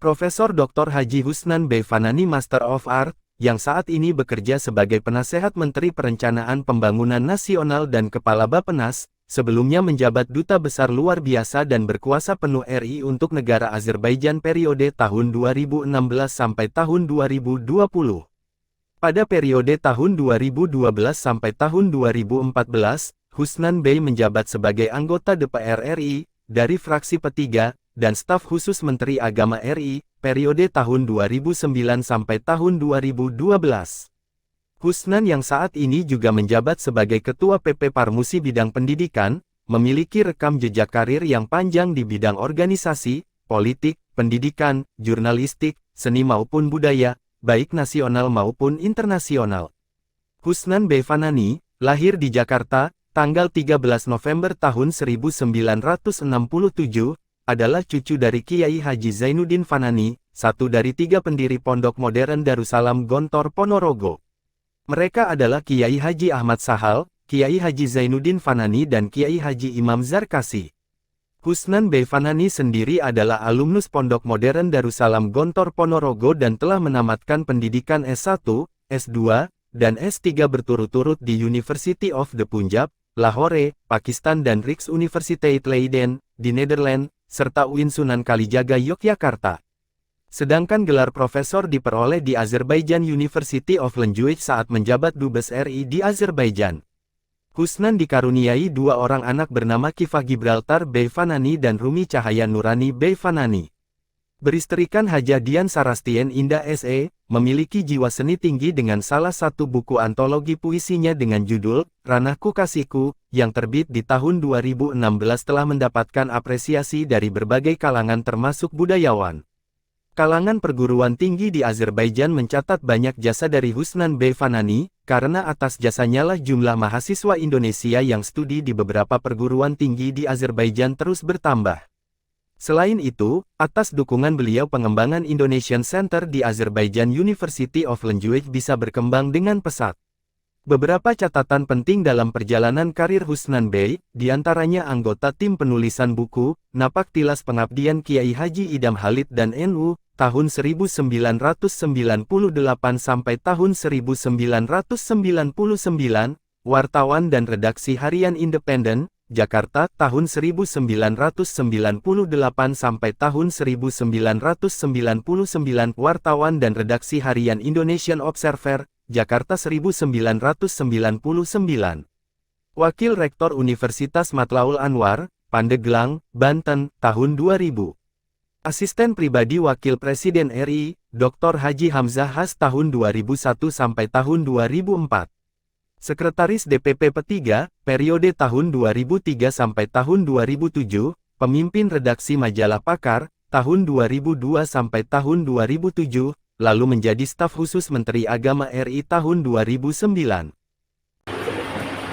Profesor Dr. Haji Husnan B. Fanani Master of Art, yang saat ini bekerja sebagai penasehat Menteri Perencanaan Pembangunan Nasional dan Kepala Bappenas, sebelumnya menjabat Duta Besar Luar Biasa dan Berkuasa Penuh RI untuk negara Azerbaijan periode tahun 2016 sampai tahun 2020. Pada periode tahun 2012 sampai tahun 2014, Husnan B. menjabat sebagai anggota DPR RI, dari fraksi P3, dan staf khusus Menteri Agama RI, periode tahun 2009 sampai tahun 2012. Husnan yang saat ini juga menjabat sebagai Ketua PP Parmusi bidang pendidikan, memiliki rekam jejak karir yang panjang di bidang organisasi, politik, pendidikan, jurnalistik, seni maupun budaya, baik nasional maupun internasional. Husnan B. Fanani, lahir di Jakarta, tanggal 13 November tahun 1967, adalah cucu dari Kiai Haji Zainuddin Fanani, satu dari 3 pendiri Pondok Modern Darussalam Gontor Ponorogo. Mereka adalah Kiai Haji Ahmad Sahal, Kiai Haji Zainuddin Fanani dan Kiai Haji Imam Zarkasi. Husnan B. Fanani sendiri adalah alumnus Pondok Modern Darussalam Gontor Ponorogo dan telah menamatkan pendidikan S1, S2, dan S3 berturut-turut di University of the Punjab, Lahore, Pakistan dan Rijksuniversiteit Leiden, di Nederland, serta UIN Sunan Kalijaga Yogyakarta. Sedangkan gelar profesor diperoleh di Azerbaijan University of Language saat menjabat Dubes RI di Azerbaijan. Husnan dikaruniai 2 orang anak bernama Kifah Gibraltar B. Fanani dan Rumi Cahaya Nurani B. Fanani. Beristrikan Haja Dian Sarastien Indah S.E., memiliki jiwa seni tinggi dengan salah satu buku antologi puisinya dengan judul, Ranahku Kasihku, yang terbit di tahun 2016 telah mendapatkan apresiasi dari berbagai kalangan termasuk budayawan. Kalangan perguruan tinggi di Azerbaijan mencatat banyak jasa dari Husnan B. Fanani, karena atas jasanya lah jumlah mahasiswa Indonesia yang studi di beberapa perguruan tinggi di Azerbaijan terus bertambah. Selain itu, atas dukungan beliau pengembangan Indonesian Center di Azerbaijan University of Language bisa berkembang dengan pesat. Beberapa catatan penting dalam perjalanan karir Husnan B., diantaranya anggota tim penulisan buku, Napak Tilas Pengabdian Kiai Haji Idam Halid dan NU, tahun 1998 sampai tahun 1999, wartawan dan redaksi harian Independen, Jakarta, tahun 1998 sampai tahun 1999, wartawan dan redaksi harian Indonesian Observer, Jakarta 1999. Wakil Rektor Universitas Matlaul Anwar, Pandeglang, Banten, tahun 2000. Asisten pribadi Wakil Presiden RI, Dr. Haji Hamzah Has tahun 2001 sampai tahun 2004. Sekretaris DPP P3, periode tahun 2003 sampai tahun 2007, pemimpin redaksi majalah Pakar, tahun 2002 sampai tahun 2007, lalu menjadi staf khusus Menteri Agama RI tahun 2009.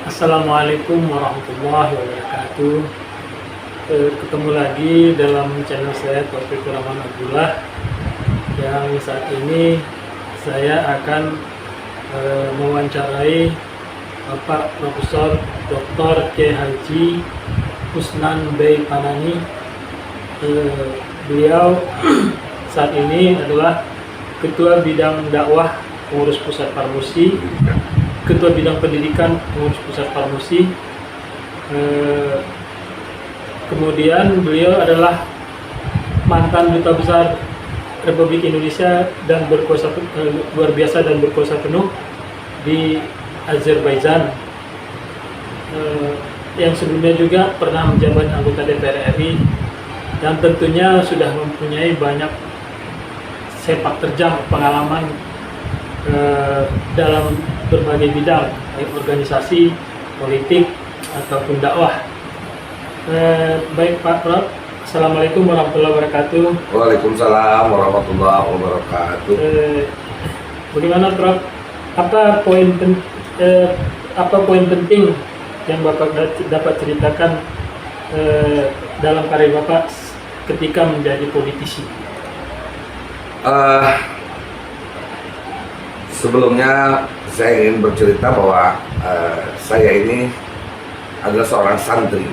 Assalamualaikum warahmatullahi wabarakatuh. Ketemu lagi dalam channel saya Taufik Rahman Abdullah, yang saat ini saya akan mewawancarai Bapak Profesor Dr. Kiai Haji Husnan B. Fanani. Beliau saat ini adalah Ketua Bidang Dakwah Pengurus Pusat Parmusi, Ketua Bidang Pendidikan Pengurus Pusat Parmusi. Kemudian beliau adalah mantan Duta Besar Republik Indonesia dan berkuasa luar biasa dan berkuasa penuh di Azerbaijan, yang sebelumnya juga pernah menjabat anggota DPR RI, dan tentunya sudah mempunyai banyak sepak terjang pengalaman dalam berbagai bidang, baik organisasi, politik, ataupun dakwah. Baik Pak Prof, Assalamualaikum warahmatullahi wabarakatuh. Waalaikumsalam warahmatullahi wabarakatuh. Bagaimana Prof, apa poin penting yang Bapak dapat ceritakan dalam karir Bapak ketika menjadi politisi? Sebelumnya saya ingin bercerita bahwa saya ini adalah seorang santri.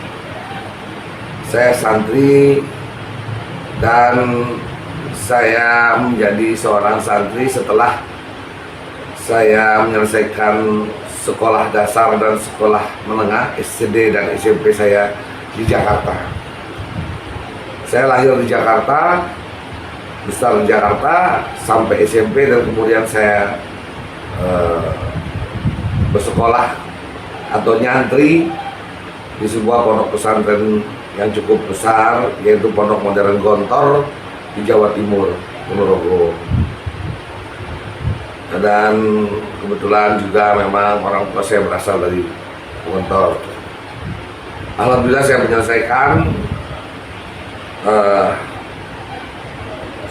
Saya santri dan saya menjadi seorang santri setelah saya menyelesaikan sekolah dasar dan sekolah menengah SD dan SMP saya di Jakarta. Saya lahir di Jakarta, besar di Jakarta sampai SMP, dan kemudian saya bersekolah atau nyantri di sebuah pondok pesantren yang cukup besar, yaitu Pondok Modern Gontor di Jawa Timur, Ponorogo. Dan kebetulan juga memang orang tua saya berasal dari Gontor. Alhamdulillah saya menyelesaikan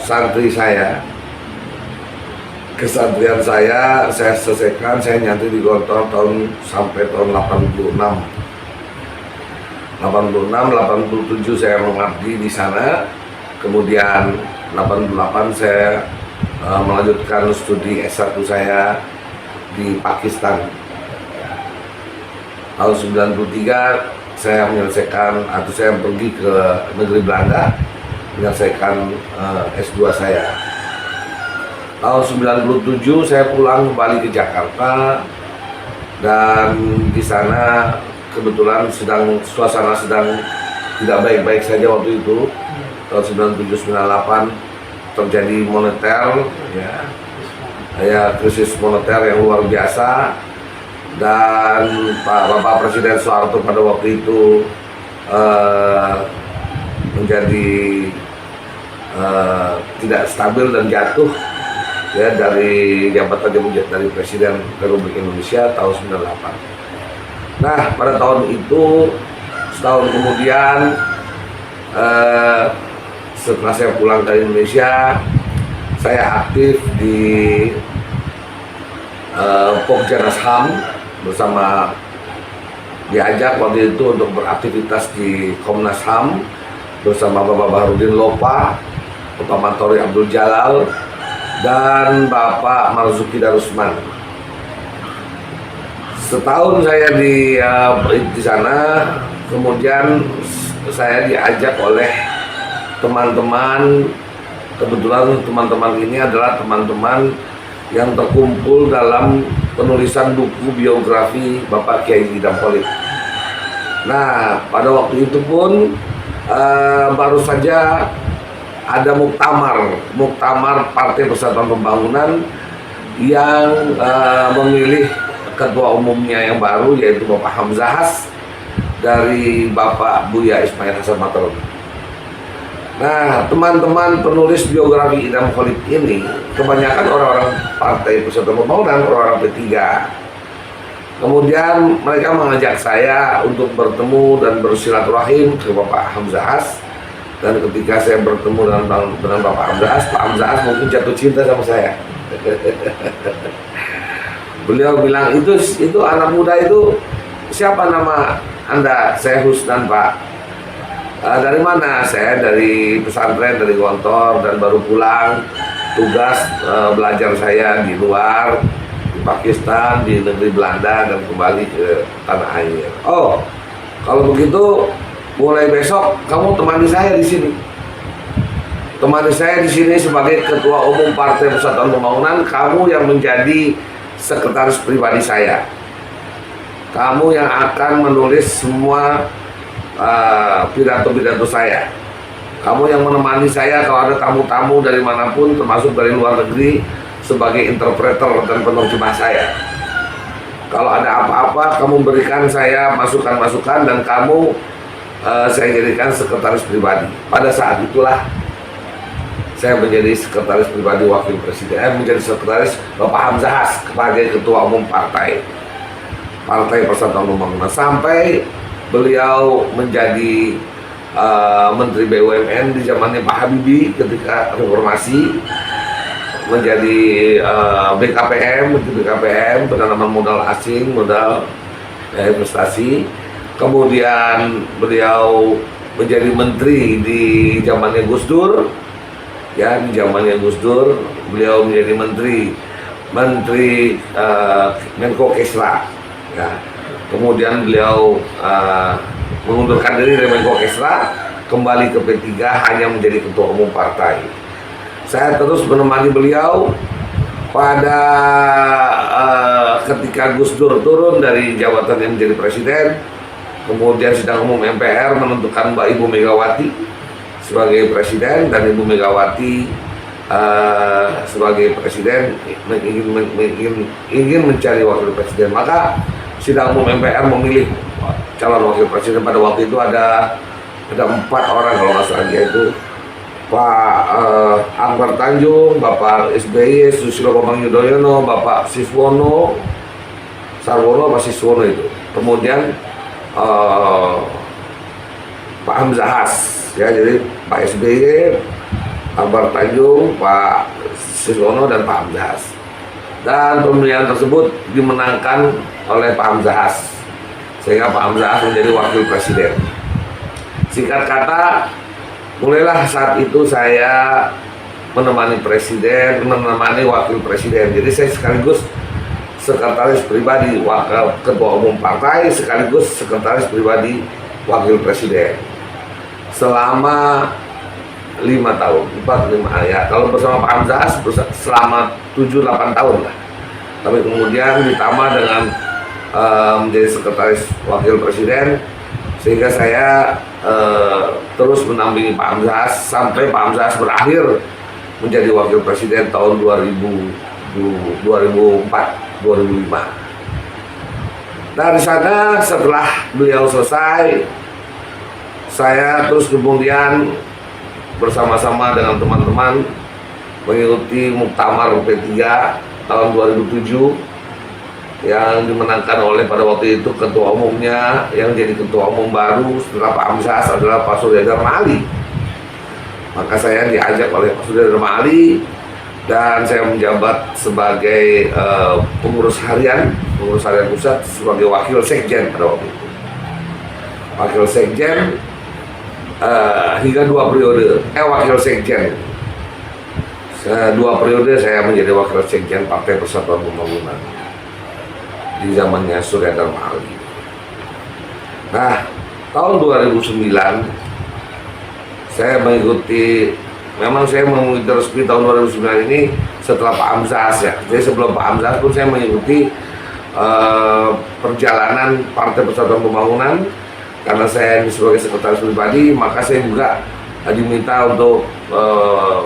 santri saya, kesantrian saya selesaikan. Saya nyantri di Gontor sampai tahun 86, 87 saya mengabdi di sana. Kemudian 88 saya melanjutkan studi S1 saya di Pakistan. Tahun 93 saya menyelesaikan, atau saya pergi ke negeri Belanda menyelesaikan S2 saya. Tahun 97 saya pulang kembali ke Jakarta, dan di sana kebetulan suasana sedang tidak baik-baik saja waktu itu. Tahun 97-98 terjadi moneter, krisis moneter yang luar biasa, dan Bapak Presiden Soeharto pada waktu itu menjadi tidak stabil dan jatuh dari jabatannya dari Presiden Republik Indonesia tahun 98. Nah, pada tahun itu, setahun kemudian, setelah saya pulang dari Indonesia, saya aktif di Pokjanas HAM bersama, diajak waktu itu untuk beraktivitas di Komnas HAM bersama Bapak Baharudin Lopa, Bapak Mantori Abdul Jalal, dan Bapak Marzuki Darusman. Setahun saya di sana, kemudian saya diajak oleh teman-teman. Kebetulan teman-teman ini adalah teman-teman yang terkumpul dalam penulisan buku biografi Bapak Kiai Idam Khalid. Nah, pada waktu itu pun baru saja ada muktamar Partai Persatuan Pembangunan yang memilih ketua umumnya yang baru, yaitu Bapak Hamzahas dari Bapak Buya Ismail Hasan Materun. Nah, teman-teman penulis biografi Idam Khalid ini kebanyakan orang-orang Partai Persatuan Pembangunan, orang-orang P3. Kemudian mereka mengajak saya untuk bertemu dan bersilaturahim ke Bapak Hamzahas. Dan ketika saya bertemu dengan Bapak Hamzahas mungkin jatuh cinta sama saya. Beliau bilang, itu anak muda itu, siapa nama Anda? Saya Husnan, Pak. Dari mana? Saya dari pesantren, dari Gontor, dan baru pulang tugas belajar saya di luar, di Pakistan, di negeri Belanda, dan kembali ke tanah air. Oh, kalau begitu mulai besok kamu temani saya di sini. Temani saya di sini sebagai Ketua Umum Partai Persatuan Pembangunan. Kamu yang menjadi sekretaris pribadi saya. Kamu yang akan menulis semua pidato-pidato saya. Kamu yang menemani saya kalau ada tamu-tamu dari manapun, termasuk dari luar negeri, sebagai interpreter dan penerjemah saya. Kalau ada apa-apa, kamu berikan saya masukan-masukan, dan kamu saya jadikan sekretaris pribadi. Pada saat itulah saya menjadi sekretaris pribadi Wakil Presiden, menjadi sekretaris Bapak Hamzahas sebagai Ketua Umum Partai Persatuan Pembangunan, sampai beliau menjadi Menteri BUMN di zamannya Pak Habibie ketika reformasi, menjadi Menteri BKPM, penanaman modal asing, modal investasi. Kemudian beliau menjadi menteri di zamannya Gus Dur, di zamannya Gus Dur beliau menjadi menteri Menko Kesra, Kemudian beliau mengundurkan diri dari Menko Kesra, kembali ke P3 hanya menjadi ketua umum partai. Saya terus menemani beliau pada ketika Gus Dur turun dari jabatan yang menjadi presiden, kemudian sidang umum MPR menentukan Mbak Ibu Megawati sebagai presiden, dan Ibu Megawati sebagai presiden ingin mencari wakil presiden. Maka sidang umum MPR memilih calon wakil presiden. Pada waktu itu ada 4 orang kalau nggak salah, yaitu Pak Akbar Tanjung, Bapak SBY, Susilo Bambang Yudhoyono, Bapak Sarwono, itu. Kemudian Pak Hamzahas, ya, jadi Pak SBY, Akbar Tanjung, Pak Susilo dan Pak Hamzahas. Dan pemilihan tersebut dimenangkan oleh Pak Hamzahas, sehingga Pak Hamzahas menjadi wakil presiden. Singkat kata, mulailah saat itu saya menemani wakil presiden. Jadi saya sekaligus sekretaris pribadi ketua umum partai, sekaligus sekretaris pribadi wakil presiden selama 5 tahun, 4-5 ya. Kalau bersama Pak Hamzahas selama 7-8 tahun lah. Tapi kemudian ditambah dengan menjadi sekretaris wakil presiden, sehingga saya terus mendampingi Pak Hamzahas sampai Pak Hamzahas berakhir menjadi wakil presiden tahun 2004-2005. Dari sana setelah beliau selesai, saya terus kemudian bersama-sama dengan teman-teman mengikuti Muktamar P3 tahun 2007 yang dimenangkan oleh pada waktu itu ketua umumnya, yang jadi ketua umum baru setelah Pak Hamzahas adalah Pak Surya Dharma Ali. Maka saya diajak oleh Pak Surya Dharma Ali dan saya menjabat sebagai pengurus harian pusat, sebagai wakil sekjen pada waktu itu. Wakil sekjen hingga 2 periode. Wakil sekjen 2 periode saya menjadi wakil sekjen Partai Persatuan Pembangunan di zamannya Surya Dharma Ali. Nah, tahun 2009 saya mengikuti resmi tahun 2009 ini setelah Pak Hamzahas, ya. Jadi sebelum Pak Hamzahas pun saya mengikuti perjalanan Partai Persatuan Pembangunan. Karena saya sebagai sekretaris pribadi, maka saya juga diminta untuk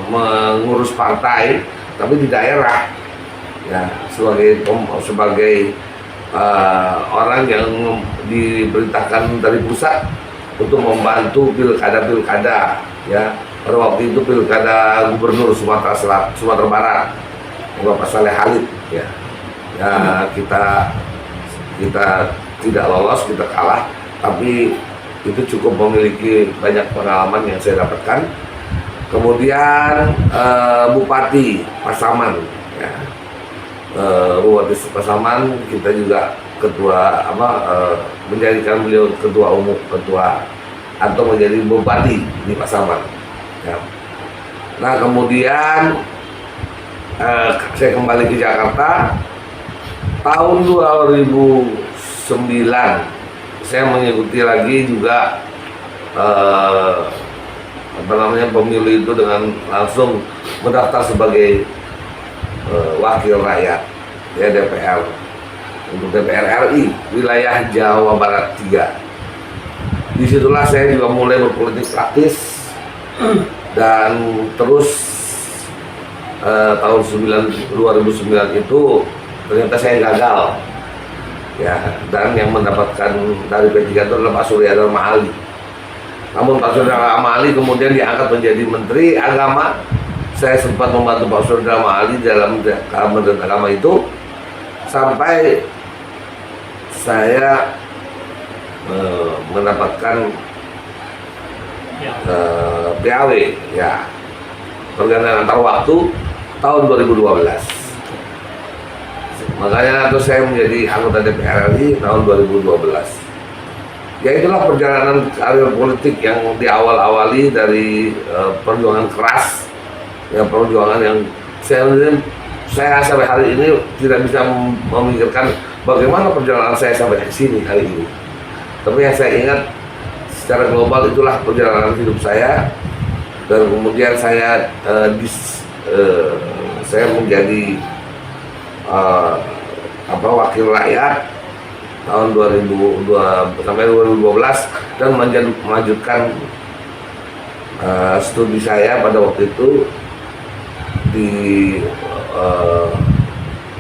mengurus partai, tapi di daerah, ya, sebagai orang yang diperintahkan dari pusat untuk membantu pilkada, ya. Pada waktu itu pilkada Gubernur Sumatera Barat, Bapak Saleh Halid, ya. Kita tidak lolos, kita kalah, tapi itu cukup memiliki banyak pengalaman yang saya dapatkan. Kemudian Bupati Pasaman, ya. Bupati Pasaman kita juga menjadikan beliau ketua umum, atau menjadi bupati di Pasaman, ya. Nah, kemudian saya kembali ke Jakarta tahun 2009. Saya mengikuti lagi juga pemilu itu dengan langsung mendaftar sebagai wakil rakyat, ya, DPR, untuk DPR RI wilayah Jawa Barat 3. Disitulah saya juga mulai berpolitik praktis, dan terus tahun 2009 itu ternyata saya gagal, ya, dan yang mendapatkan dari P3 itu adalah Pak Surya Dharma Ali. Namun Pak Surya Dharma Ali kemudian diangkat menjadi Menteri Agama. Saya sempat membantu Pak Surya Dharma Ali dalam Kementerian Agama itu sampai saya mendapatkan PAW, ya, pergantian antar waktu tahun 2012. Makanya terus saya menjadi anggota DPR RI tahun 2012. Ya, itulah perjalanan karir politik yang diawali dari perjuangan keras, ya, perjuangan yang saya sampai hari ini tidak bisa memikirkan bagaimana perjalanan saya sampai ke sini hari ini. Tapi yang saya ingat secara global itulah perjalanan hidup saya, dan kemudian saya saya menjadi wakil rakyat tahun 2002 sampai 2012 dan melanjutkan studi saya pada waktu itu di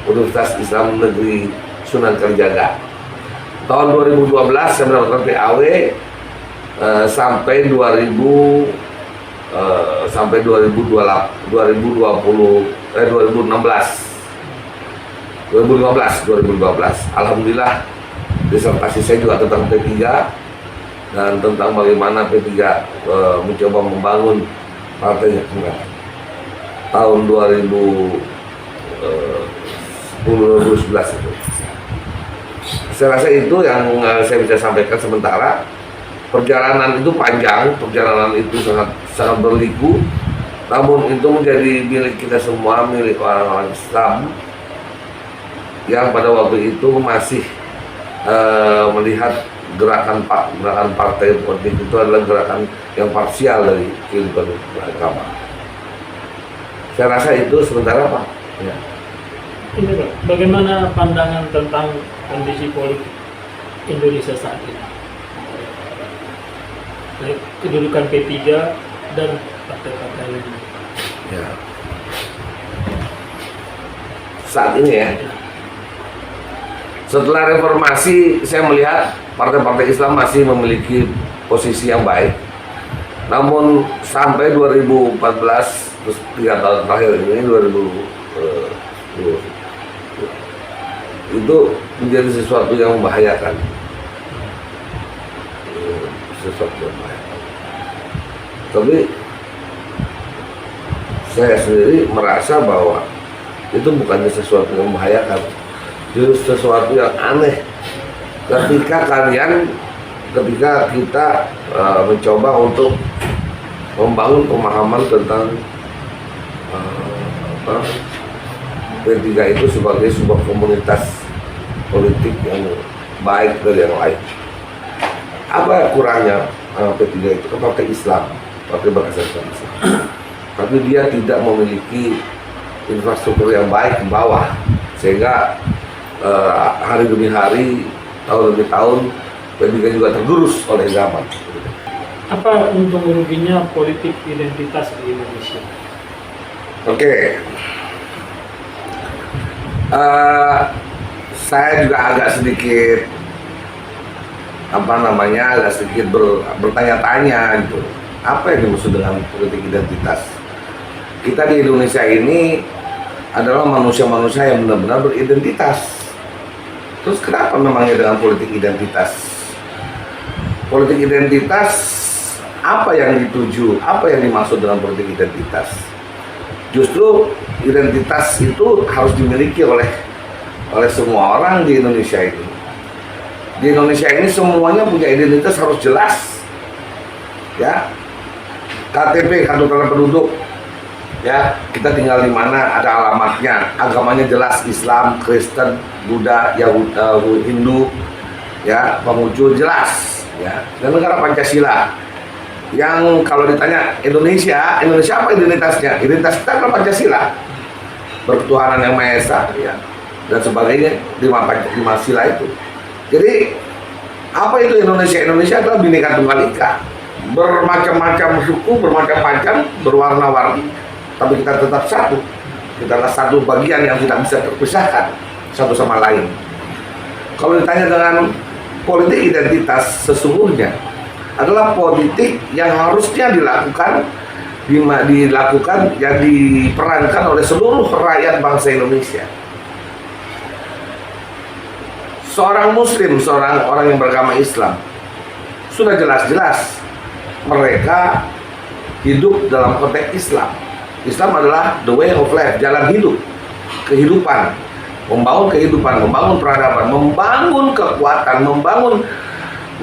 Universitas Islam Negeri Sunan Kalijaga. Tahun 2012 saya mendapatkan PAW sampai 2016. Alhamdulillah disertasi saya juga tentang P3 dan tentang bagaimana P3 mencoba membangun partainya tahun 2011 itu. Saya rasa itu yang saya bisa sampaikan sementara. Perjalanan itu panjang, perjalanan itu sangat berliku, namun itu menjadi milik kita semua, milik orang-orang Islam yang pada waktu itu masih melihat gerakan partai politik itu adalah gerakan yang parsial dari kehidupan beragama. Saya rasa itu sementara, Pak. Ya. Ini Pak, bagaimana pandangan tentang kondisi politik Indonesia saat ini? Baik kedudukan P3 dan partai-partai lain. Ya. Saat ini ya, setelah reformasi saya melihat partai-partai Islam masih memiliki posisi yang baik. Namun sampai 2014, terus 3 tahun terakhir ini 2020, itu menjadi sesuatu yang membahayakan. Tapi saya sendiri merasa bahwa itu bukannya sesuatu yang membahayakan, justru sesuatu yang aneh ketika kita mencoba untuk membangun pemahaman tentang P3 itu sebagai sebuah komunitas politik yang baik dari yang lain. Apa kurangnya P3 itu? Partai Islam, partai berasaskan Islam, tapi dia tidak memiliki infrastruktur yang baik di bawah, sehingga hari demi hari, tahun demi tahun P3 juga tergerus oleh zaman. Apa untung ruginya politik identitas di Indonesia? Oke. Saya juga agak sedikit agak sedikit bertanya-tanya gitu. Apa yang dimaksud dengan politik identitas? Kita di Indonesia ini adalah manusia-manusia yang benar-benar beridentitas. Terus kenapa memangnya dengan politik identitas? Politik identitas, apa yang dituju? Apa yang dimaksud dengan politik identitas? Justru identitas itu harus dimiliki oleh semua orang di Indonesia ini. Di Indonesia ini semuanya punya identitas harus jelas, ya. KTP, kartu tanda penduduk, ya, kita tinggal di mana, ada alamatnya, agamanya jelas, Islam, Kristen, Buddha, Yahudi, Hindu, ya, Konghucu jelas, ya. Dan negara Pancasila, yang kalau ditanya Indonesia apa identitasnya? Identitas kita adalah Pancasila, berketuhanan yang Maha Esa, ya, dan sebagainya, lima sila itu. Jadi apa itu Indonesia? Indonesia adalah Bhinneka Tunggal Ika, bermacam-macam suku, bermacam-macam, berwarna-warni, tapi kita tetap satu. Kita adalah satu bagian yang tidak bisa terpisahkan satu sama lain. Kalau ditanya dengan politik identitas, sesungguhnya adalah politik yang harusnya dilakukan yang diperankan oleh seluruh rakyat bangsa Indonesia. Seorang Muslim, seorang orang yang beragama Islam, sudah jelas-jelas mereka hidup dalam konteks Islam. Islam adalah the way of life, jalan hidup, kehidupan, membangun kehidupan, membangun peradaban, membangun kekuatan,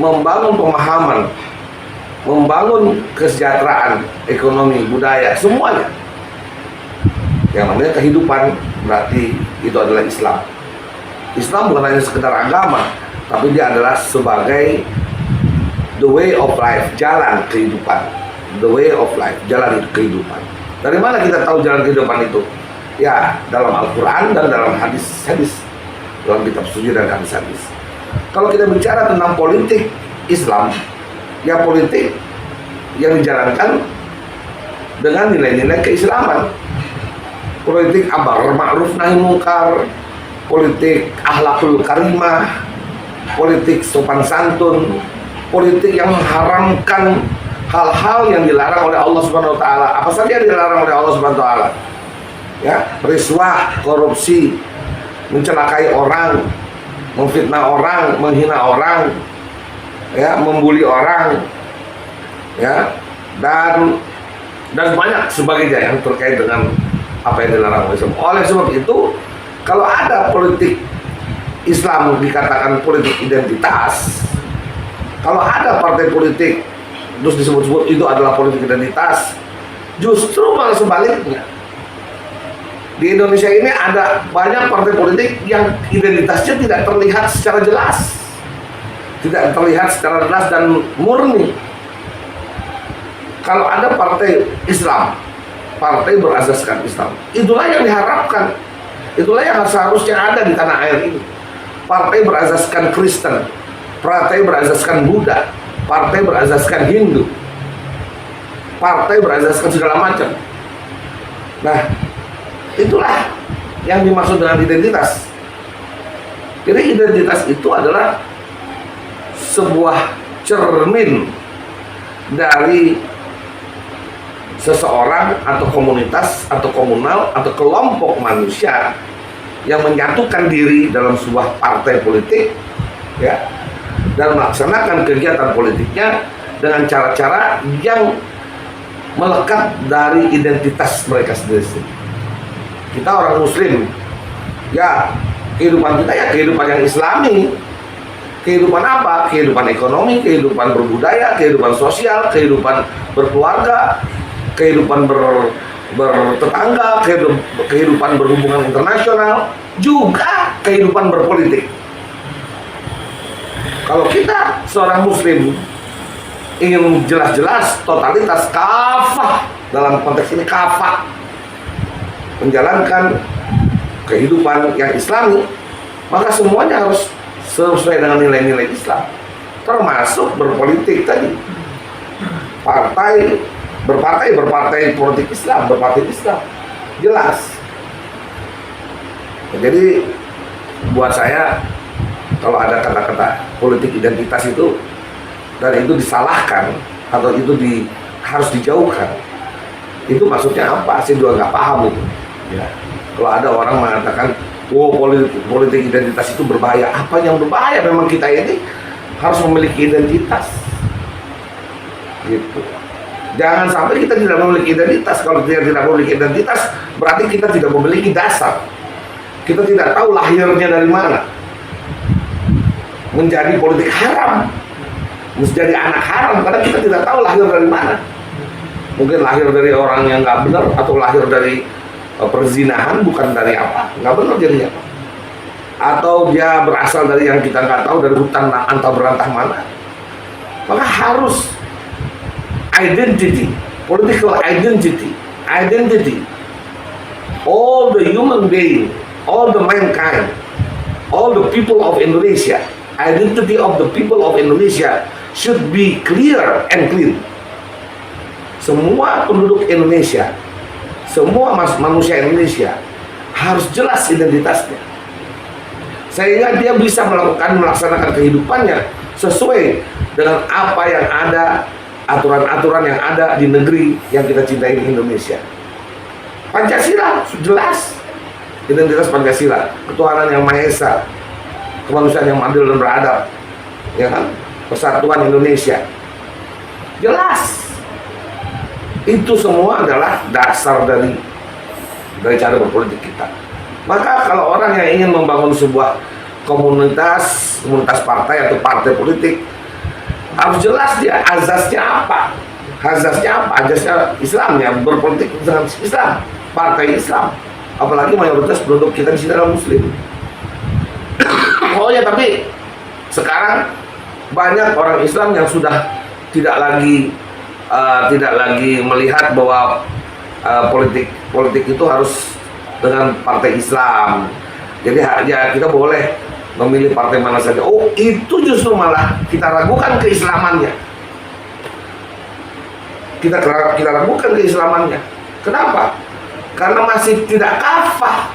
membangun pemahaman, membangun kesejahteraan, ekonomi, budaya, semuanya. Yang namanya kehidupan berarti itu adalah Islam. Islam bukan hanya sekedar agama, tapi dia adalah sebagai the way of life, jalan kehidupan. The way of life, jalan kehidupan. Dari mana kita tahu jalan kehidupan itu? Ya, dalam Al-Quran dan dalam hadis-hadis, dalam kitab suci dan hadis-hadis. Kalau kita bicara tentang politik Islam, ya politik yang dijalankan dengan nilai-nilai keislaman. Politik amar ma'ruf nahi munkar, politik akhlakul karimah, politik sopan santun, politik yang mengharamkan hal-hal yang dilarang oleh Allah Subhanahu wa taala. Apa saja yang dilarang oleh Allah Subhanahu wa taala? Ya, riswah, korupsi, mencelakai orang, memfitnah orang, menghina orang, ya, membuli orang, ya, dan banyak sebagainya yang terkait dengan apa yang dilarang oleh Islam. Oleh sebab itu, kalau ada politik Islam dikatakan politik identitas, kalau ada partai politik terus disebut-sebut itu adalah politik identitas, justru malah sebaliknya. Di Indonesia ini ada banyak partai politik yang identitasnya tidak terlihat secara jelas, tidak terlihat secara jelas dan murni. Kalau ada partai Islam, partai berasaskan Islam, itulah yang diharapkan, itulah yang seharusnya ada di tanah air ini. Partai berasaskan Kristen, partai berasaskan Buddha, partai berasaskan Hindu, partai berasaskan segala macam. Nah, itulah yang dimaksud dengan identitas. Jadi identitas itu adalah sebuah cermin dari seseorang atau komunitas atau komunal atau kelompok manusia yang menyatukan diri dalam sebuah partai politik, ya, dan melaksanakan kegiatan politiknya dengan cara-cara yang melekat dari identitas mereka sendiri. Kita orang Muslim, ya, kehidupan kita ya kehidupan yang Islami. Kehidupan apa? Kehidupan ekonomi, kehidupan berbudaya, kehidupan sosial, kehidupan berkeluarga, kehidupan bertetangga, kehidupan berhubungan internasional, juga kehidupan berpolitik. Kalau kita seorang Muslim ingin jelas-jelas totalitas kafah, dalam konteks ini kafah, menjalankan kehidupan yang Islami, maka semuanya harus sesuai dengan nilai-nilai Islam, termasuk berpolitik tadi. Berpartai politik Islam, berpartai Islam, jelas. Jadi buat saya, kalau ada kata-kata politik identitas itu dan itu disalahkan atau itu harus dijauhkan, itu maksudnya apa? Saya juga nggak paham itu. Ya. Kalau ada orang mengatakan, "Wow, politik identitas itu berbahaya." Apa yang berbahaya? Memang kita ini harus memiliki identitas. Gitu. Jangan sampai kita tidak memiliki identitas. Kalau kita tidak memiliki identitas, berarti kita tidak memiliki dasar. Kita tidak tahu lahirnya dari mana. Menjadi politik haram, menjadi anak haram, karena kita tidak tahu lahir dari mana. Mungkin lahir dari orang yang nggak benar, atau lahir dari perzinahan, bukan dari apa, nggak benar jadinya. Atau dia berasal dari yang kita nggak tahu, dari hutan antah berantah mana. Maka harus identity, political identity. All the human being, all the mankind, all the people of Indonesia, identity of the people of Indonesia should be clear and clean. Semua penduduk Indonesia, semua manusia Indonesia harus jelas identitasnya, sehingga dia bisa melaksanakan kehidupannya sesuai dengan apa yang ada, aturan-aturan yang ada di negeri yang kita cintai, Indonesia. Pancasila jelas, identitas Pancasila, ketuhanan yang Maha Esa, kemanusiaan yang adil dan beradab, ya kan, persatuan Indonesia, jelas. Itu semua adalah dasar dari cara berpolitik kita. Maka kalau orang yang ingin membangun sebuah komunitas partai atau partai politik, harus jelas dia azasnya apa. Azasnya Islam, ya, berpolitik dengan Islam, partai Islam. Apalagi mayoritas penduduk kita di sini adalah Muslim. Oh ya, tapi sekarang banyak orang Islam yang sudah tidak lagi melihat bahwa politik itu harus dengan partai Islam. Jadi ya kita boleh memilih partai mana saja. Oh, itu justru malah kita ragukan keislamannya. Kita ragukan keislamannya. Kenapa? Karena masih tidak kafah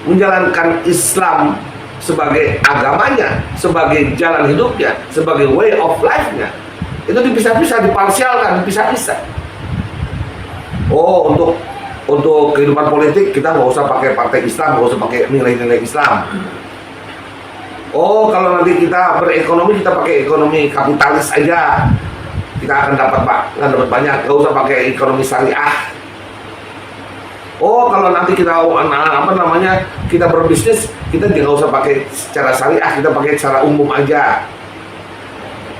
menjalankan Islam sebagai agamanya, sebagai jalan hidupnya, sebagai way of life-nya. Itu dipisah-pisah, diparsialkan, dipisah-pisah. Oh, untuk kehidupan politik kita nggak usah pakai partai Islam, nggak usah pakai nilai-nilai Islam. Oh, kalau nanti kita berekonomi, kita pakai ekonomi kapitalis aja, kita akan dapat banyak, nggak usah pakai ekonomi syariah. Oh, kalau nanti kita kita berbisnis, kita nggak usah pakai secara syariah, kita pakai secara umum aja.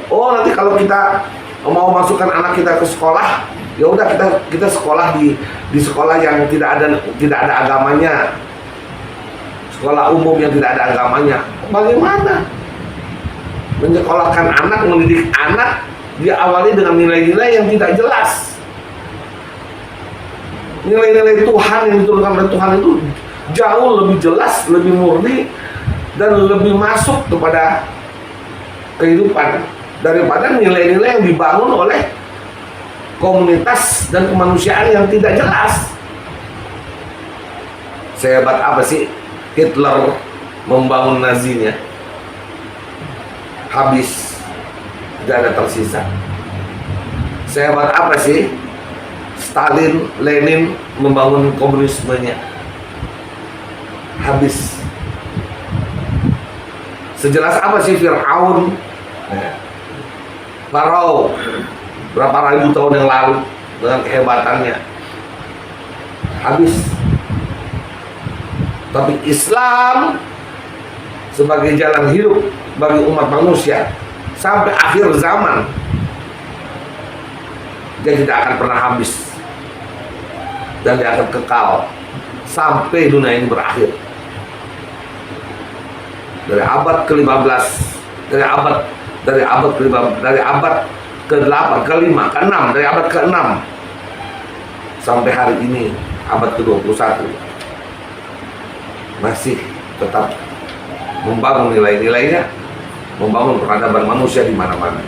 Oh, nanti kalau kita mau masukkan anak kita ke sekolah, ya udah kita sekolah di sekolah yang tidak ada agamanya, sekolah umum yang tidak ada agamanya. Bagaimana menyekolahkan anak, mendidik anak diawali dengan nilai-nilai yang tidak jelas? Nilai-nilai Tuhan yang diturunkan oleh Tuhan itu jauh lebih jelas, lebih murni, dan lebih masuk kepada kehidupan daripada nilai-nilai yang dibangun oleh komunitas dan kemanusiaan yang tidak jelas. Sehebat apa sih Hitler membangun Nazinya? Habis, tidak ada tersisa. Sehebat apa sih Stalin, Lenin membangun komunismenya? Habis. Sejelas apa sih Fir'aun, Farao, berapa ribu tahun yang lalu dengan kehebatannya? Habis. Tapi Islam sebagai jalan hidup bagi umat manusia sampai akhir zaman, dia tidak akan pernah habis, dan dia akan kekal sampai dunia ini berakhir. Dari abad ke-15, dari abad ke-8, ke-5, ke-6, dari abad ke-6 sampai hari ini abad ke-21 masih tetap membangun nilai-nilainya, membangun peradaban manusia di mana-mana.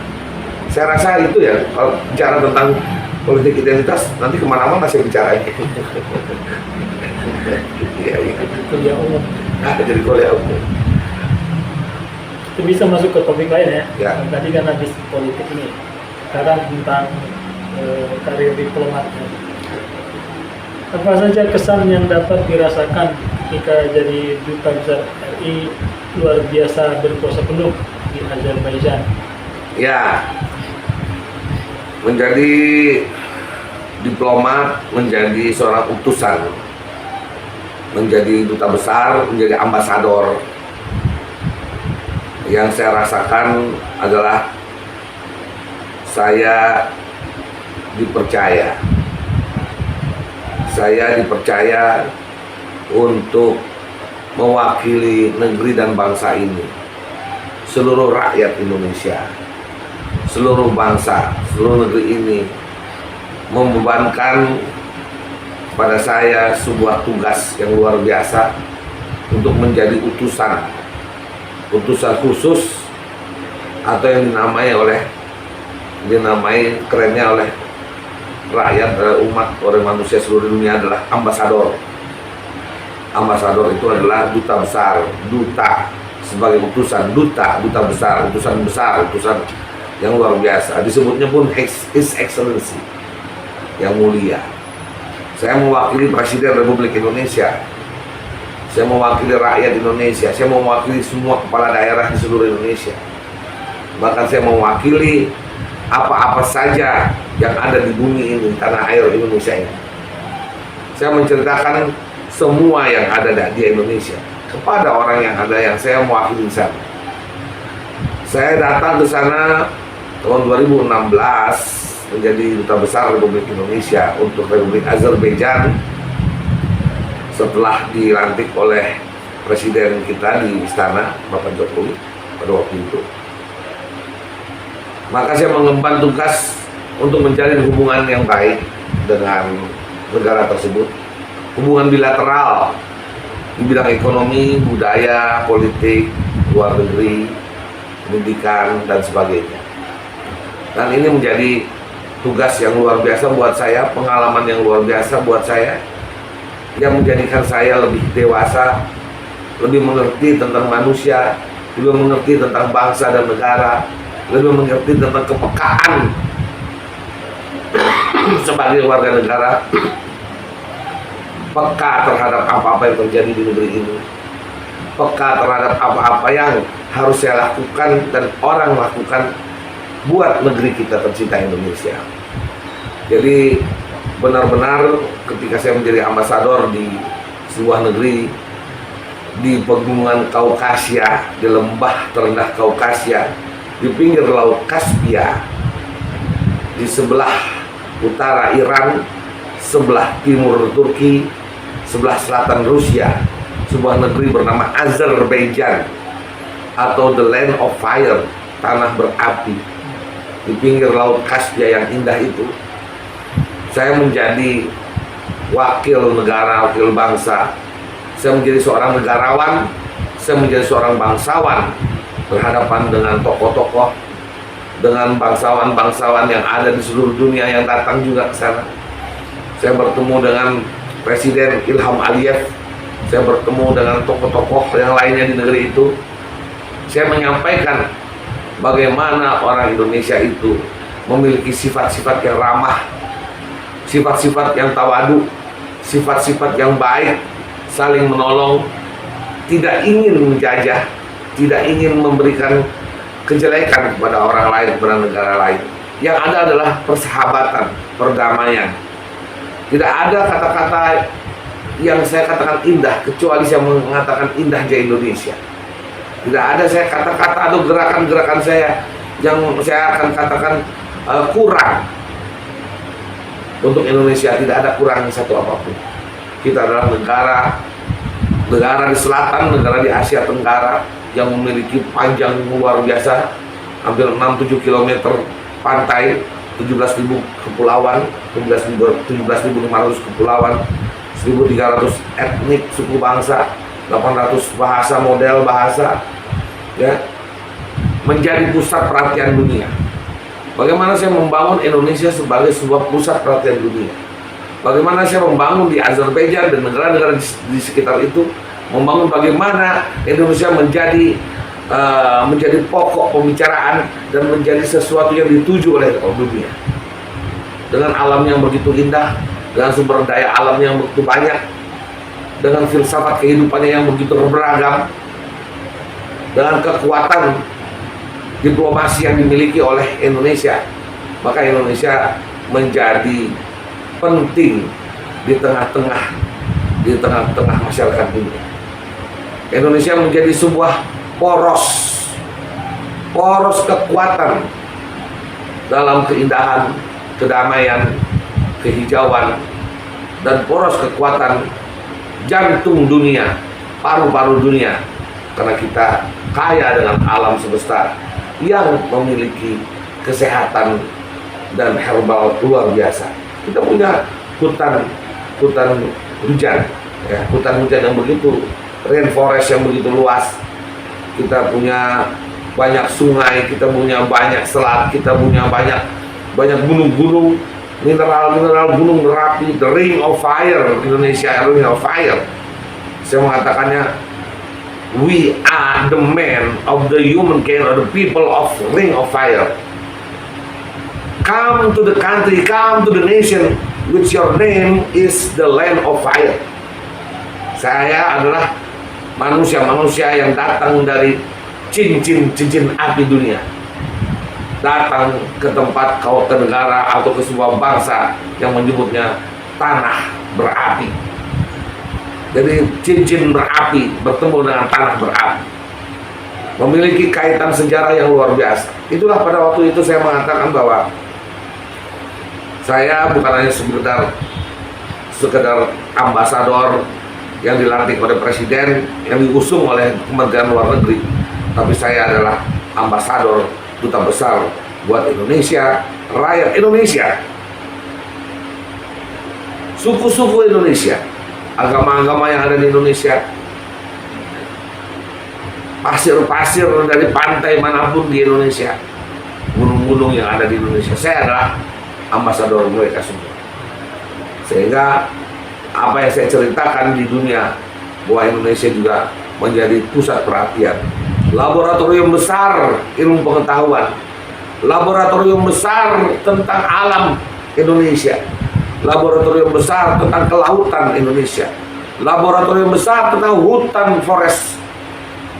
Saya rasa itu ya, kalau bicara tentang politik identitas, nanti kemana-mana saya bicara ini. Kuliah umum. Jadi kuliah umum. Itu bisa masuk ke topik lain ya. Ya. Tadi kan habis politik ini. Sekarang tentang karir diplomat. Apa saja kesan yang dapat dirasakan ketika jadi duta besar RI luar biasa berkuasa penuh di Azerbaijan? Ya, menjadi diplomat, menjadi seorang utusan, menjadi duta besar, menjadi ambasador. Yang saya rasakan adalah saya dipercaya untuk mewakili negeri dan bangsa ini, seluruh rakyat Indonesia, seluruh bangsa, seluruh negeri ini membebankan pada saya sebuah tugas yang luar biasa untuk menjadi utusan khusus, atau yang dinamai kerennya oleh rakyat, umat, oleh manusia seluruh dunia adalah ambasador. Ambasador itu adalah duta besar, duta sebagai utusan, duta besar, utusan yang luar biasa. Disebutnya pun His Excellency, yang mulia. Saya mewakili Presiden Republik Indonesia, saya mewakili rakyat Indonesia, saya mewakili semua kepala daerah di seluruh Indonesia. Bahkan saya mewakili apa-apa saja yang ada di bumi ini, tanah air Indonesia ini. Saya menceritakan semua yang ada di Indonesia kepada orang yang ada, yang saya mewakili di sana. Saya datang ke sana tahun 2016 menjadi duta besar Republik Indonesia untuk Republik Azerbaijan setelah dilantik oleh presiden kita di istana, Bapak Jokowi, pada waktu itu. Maka saya mengemban tugas untuk menjalin hubungan yang baik dengan negara tersebut, hubungan bilateral di bidang ekonomi, budaya, politik, luar negeri, pendidikan, dan sebagainya. Dan ini menjadi tugas yang luar biasa buat saya, pengalaman yang luar biasa buat saya, yang menjadikan saya lebih dewasa, lebih mengerti tentang manusia, lebih mengerti tentang bangsa dan negara, lebih mengerti tentang kepekaan sebagai warga negara, peka terhadap apa-apa yang terjadi di negeri ini, peka terhadap apa-apa yang harus saya lakukan dan orang lakukan buat negeri kita tercinta Indonesia. Jadi benar-benar ketika saya menjadi ambasador di sebuah negeri, di pegunungan Kaukasia, di lembah terendah Kaukasia, di pinggir laut Kaspia, di sebelah utara Iran, sebelah timur Turki, sebelah selatan Rusia, sebuah negeri bernama Azerbaijan atau the land of fire, tanah berapi, di pinggir laut Kaspia yang indah itu. Saya menjadi wakil negara, wakil bangsa. Saya menjadi seorang negarawan, saya menjadi seorang bangsawan, berhadapan dengan tokoh-tokoh, dengan bangsawan-bangsawan yang ada di seluruh dunia yang datang juga ke sana. Saya bertemu dengan Presiden Ilham Aliyev, saya bertemu dengan tokoh-tokoh yang lainnya di negeri itu. Saya menyampaikan bagaimana orang Indonesia itu memiliki sifat-sifat yang ramah, sifat-sifat yang tawadu, sifat-sifat yang baik, saling menolong, tidak ingin menjajah, tidak ingin memberikan kejelekan kepada orang lain, kepada negara lain. Yang ada adalah persahabatan, perdamaian. Tidak ada kata-kata yang saya katakan indah kecuali saya mengatakan indahnya Indonesia. Tidak ada saya kata-kata atau gerakan-gerakan saya yang saya akan katakan kurang untuk Indonesia. Tidak ada kurang satu apapun. Kita adalah negara di selatan, negara di Asia Tenggara yang memiliki panjang luar biasa, hampir 6-7 km pantai, 17.000 kepulauan, 17.500 kepulauan, 1.300 etnik suku bangsa, 800 bahasa, model bahasa, ya, menjadi pusat perhatian dunia. Bagaimana saya membangun Indonesia sebagai sebuah pusat perhatian dunia? Bagaimana saya membangun di Azerbaijan dan negara-negara di sekitar itu, membangun bagaimana Indonesia menjadi pokok pembicaraan dan menjadi sesuatu yang dituju oleh dunia. Dengan alam yang begitu indah, dengan sumber daya alam yang begitu banyak, dengan filsafat kehidupannya yang begitu beragam, dengan kekuatan diplomasi yang dimiliki oleh Indonesia, maka Indonesia menjadi penting di tengah-tengah masyarakat dunia. Indonesia menjadi sebuah poros kekuatan dalam keindahan, kedamaian, kehijauan, dan poros kekuatan jantung dunia, paru-paru dunia, karena kita kaya dengan alam semesta yang memiliki kesehatan dan herbal luar biasa. Kita punya hutan hujan, ya, hutan hujan yang begitu, rainforest yang begitu luas. Kita punya banyak sungai, kita punya banyak selat, kita punya banyak gunung-gunung, mineral gunung berapi, the ring of fire, Indonesia ring of fire. Saya mengatakannya, we are the man of the human kind, or the people of ring of fire. Come to the country, come to the nation, which your name is the land of fire. Saya adalah manusia-manusia yang datang dari cincin api dunia, datang ke tempat ke negara atau ke sebuah bangsa yang menyebutnya tanah berapi. Jadi cincin berapi bertemu dengan tanah berapi, memiliki kaitan sejarah yang luar biasa. Itulah pada waktu itu saya mengatakan bahwa saya bukan hanya sekedar ambasador yang dilantik oleh presiden, yang diusung oleh Kementerian Luar Negeri, tapi saya adalah ambasador, duta besar buat Indonesia, rakyat Indonesia. suku-suku Indonesia, agama-agama yang ada di Indonesia, pasir-pasir dari pantai manapun di Indonesia, gunung-gunung yang ada di Indonesia, saya adalah ambasador mereka semua. Sehingga apa yang saya ceritakan di dunia, bahwa Indonesia juga menjadi pusat perhatian, laboratorium besar ilmu pengetahuan, laboratorium besar tentang alam Indonesia, laboratorium besar tentang kelautan Indonesia, laboratorium besar tentang hutan forest,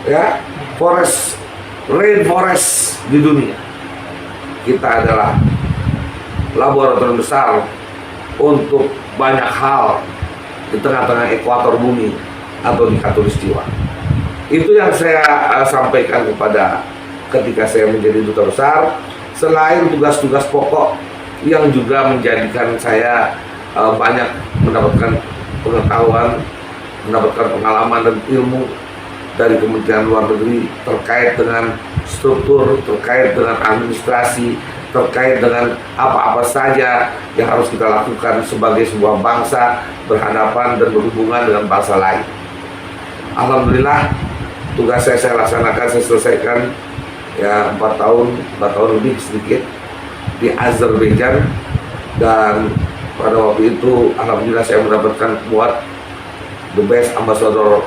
ya, forest, rainforest di dunia. Kita adalah laboratorium besar untuk banyak hal di tengah-tengah ekuator bumi atau di khatulistiwa. Itu yang saya sampaikan ketika saya menjadi duta besar, selain tugas-tugas pokok yang juga menjadikan saya banyak mendapatkan pengetahuan, mendapatkan pengalaman dan ilmu dari Kementerian Luar Negeri terkait dengan struktur, terkait dengan administrasi, terkait dengan apa-apa saja yang harus kita lakukan sebagai sebuah bangsa berhadapan dan berhubungan dengan bangsa lain. Alhamdulillah, tugas saya laksanakan, saya selesaikan ya 4 tahun lebih sedikit di Azerbaijan, dan pada waktu itu alhamdulillah saya mendapatkan award the best ambassador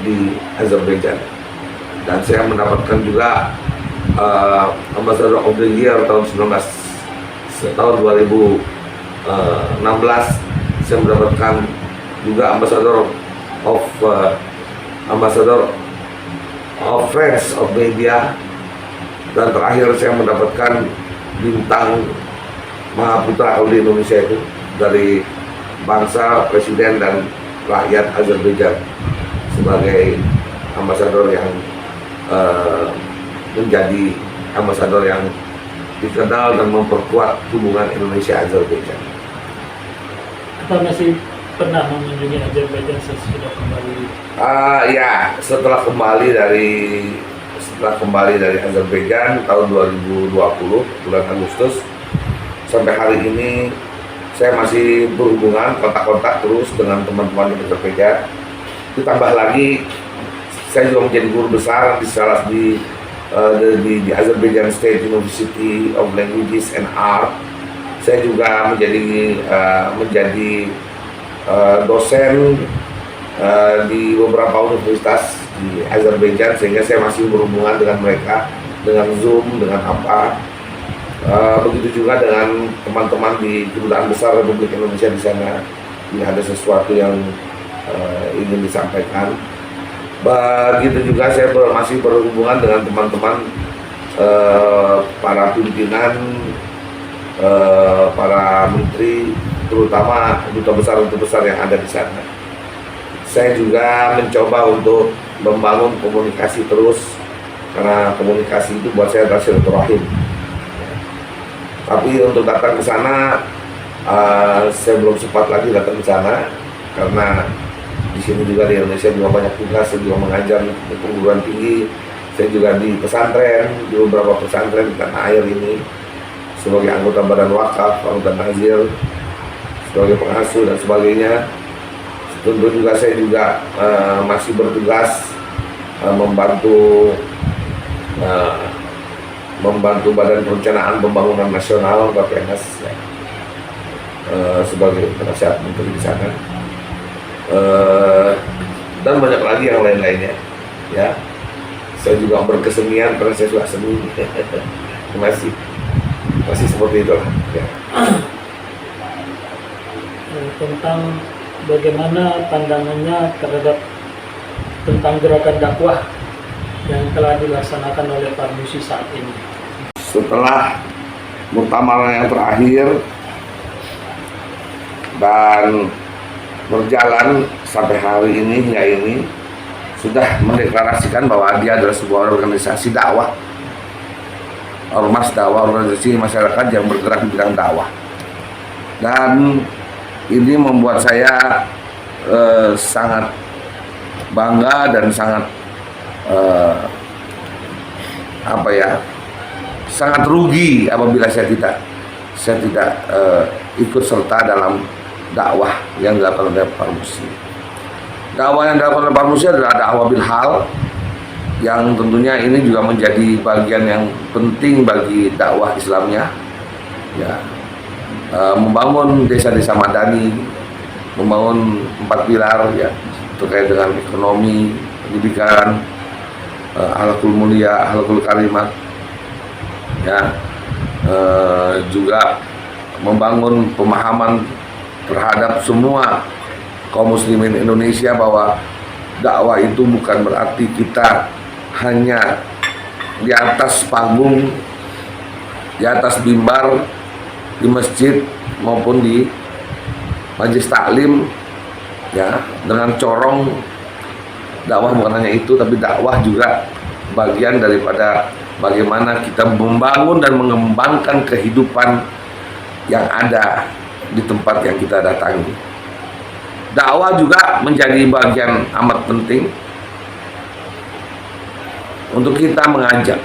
di Azerbaijan, dan saya mendapatkan juga ambassador of the year tahun 2016. Saya mendapatkan juga ambassador of Friends of Media, dan terakhir saya mendapatkan bintang Mahaputra di Indonesia itu dari bangsa, presiden dan rakyat Azerbaijan sebagai ambasador yang menjadi ambasador yang dikenal dan memperkuat hubungan Indonesia-Azerbaijan. Apa masih pernah mengunjungi Azerbaijan sesudah kembali? Ya, setelah kembali dari Azerbaijan tahun 2020 bulan Agustus sampai hari ini, saya masih berhubungan kontak-kontak terus dengan teman-teman di Azerbaijan. Ditambah lagi saya juga menjadi guru besar di Azerbaijan State University of Languages and Art. Saya juga menjadi dosen di beberapa universitas di Azerbaijan, sehingga saya masih berhubungan dengan mereka dengan Zoom, dengan apa. Begitu juga dengan teman-teman di Kedutaan Besar Republik Indonesia di sana. Ini ada sesuatu yang ingin disampaikan. Begitu juga saya masih berhubungan dengan teman-teman para pimpinan, para menteri, terutama duta besar yang ada di sana. Saya juga mencoba untuk membangun komunikasi terus, karena komunikasi itu buat saya adalah silaturahim. Tapi untuk datang ke sana, saya belum sempat lagi datang ke sana karena di sini juga di Indonesia juga banyak tugas. Saya juga mengajar di perguruan tinggi, saya juga di pesantren, di beberapa pesantren di tanah air ini sebagai anggota badan wakaf, anggota nazir, sebagai pengasuh dan sebagainya. Tentu juga saya juga masih bertugas membantu Badan Perencanaan Pembangunan Nasional BAPENAS sebagai penasihat menteri di sana, dan banyak lagi yang lain-lainnya. Ya, saya juga berkesenian karena saya suka seni. masih seperti itu lah. Ya. Tentang bagaimana pandangannya terhadap tentang gerakan dakwah yang telah dilaksanakan oleh Parmusi saat ini. Setelah muktamar yang terakhir dan berjalan sampai hari ini hingga ini, sudah mendeklarasikan bahwa dia adalah sebuah organisasi dakwah, ormas dakwah, organisasi masyarakat yang bergerak di bidang dakwah. Dan ini membuat saya sangat bangga dan sangat sangat rugi apabila saya tidak ikut serta dalam dakwah yang dilakukan oleh Parmusi. Dakwah yang dilakukan oleh Parmusi adalah dakwah bil hal, yang tentunya ini juga menjadi bagian yang penting bagi dakwah Islamnya, ya. Membangun desa-desa madani, membangun 4 pilar ya terkait dengan ekonomi, pendidikan, akhlakul mulia, akhlakul karimah, ya, juga membangun pemahaman terhadap semua kaum muslimin Indonesia bahwa dakwah itu bukan berarti kita hanya di atas panggung, di atas mimbar, di masjid maupun di majelis taklim, ya, dengan corong. Dakwah bukan hanya itu, tapi dakwah juga bagian daripada bagaimana kita membangun dan mengembangkan kehidupan yang ada di tempat yang kita datangi. Dakwah juga menjadi bagian amat penting untuk kita mengajak.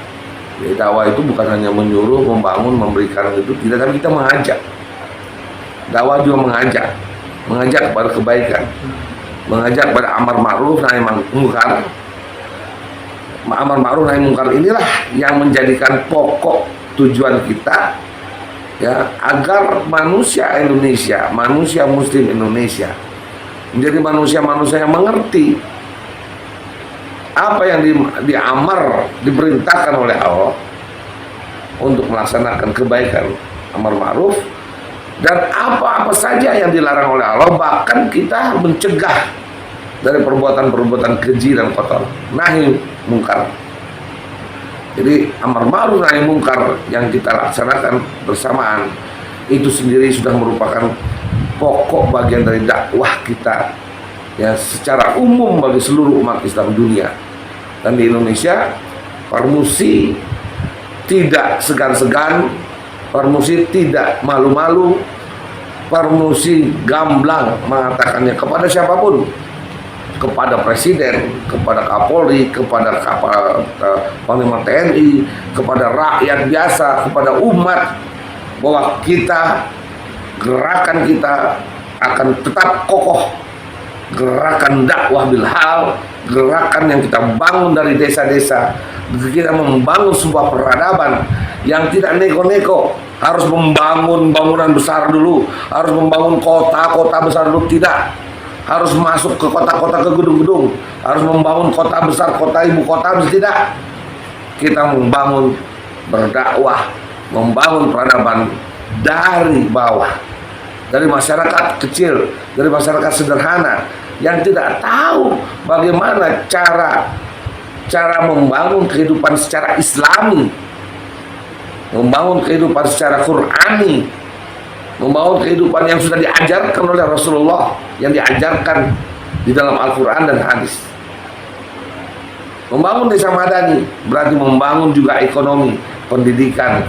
Jadi dakwah itu bukan hanya menyuruh, membangun, memberikan itu tidak, tapi kita mengajak. Dakwah juga mengajak kepada kebaikan, mengajak kepada amar ma'ruf nahi mungkar. Amar ma'ruf nahi mungkar inilah yang menjadikan pokok tujuan kita, ya, agar manusia Indonesia, manusia muslim Indonesia menjadi manusia-manusia yang mengerti apa yang diamar, diperintahkan oleh Allah untuk melaksanakan kebaikan, amar ma'ruf, dan apa-apa saja yang dilarang oleh Allah. Bahkan kita mencegah dari perbuatan-perbuatan keji dan kotor, nahi mungkar. Jadi amar ma'ruf nahi mungkar yang kita laksanakan bersamaan itu sendiri sudah merupakan pokok bagian dari dakwah kita, ya, secara umum bagi seluruh umat Islam dunia. Dan di Indonesia, Parmusi tidak segan-segan, Parmusi tidak malu-malu, Parmusi gamblang mengatakannya kepada siapapun, kepada presiden, kepada Kapolri, kepada Panglima TNI, kepada rakyat biasa, kepada umat, bahwa gerakan kita akan tetap kokoh. Gerakan dakwah bil hal, gerakan yang kita bangun dari desa-desa, kita membangun sebuah peradaban yang tidak neko-neko, harus membangun bangunan besar dulu, harus membangun kota-kota besar dulu, tidak. Harus masuk ke kota-kota, ke gedung-gedung, harus membangun kota besar, kota ibu kota, tidak. Kita membangun, berdakwah, membangun peradaban dari bawah, dari masyarakat kecil, dari masyarakat sederhana yang tidak tahu bagaimana cara membangun kehidupan secara Islami, membangun kehidupan secara Qurani, membangun kehidupan yang sudah diajarkan oleh Rasulullah, yang diajarkan di dalam Al-Quran dan hadis. Membangun desa madani berarti membangun juga ekonomi, pendidikan,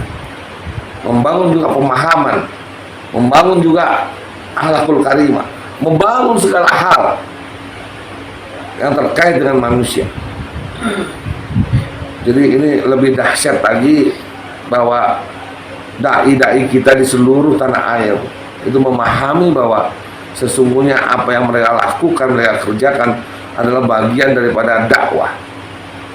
membangun juga pemahaman, membangun juga akhlakul karimah, membangun segala hal yang terkait dengan manusia. Jadi ini lebih dahsyat lagi bahwa dai-dai kita di seluruh tanah air itu memahami bahwa sesungguhnya apa yang mereka lakukan, mereka kerjakan adalah bagian daripada dakwah.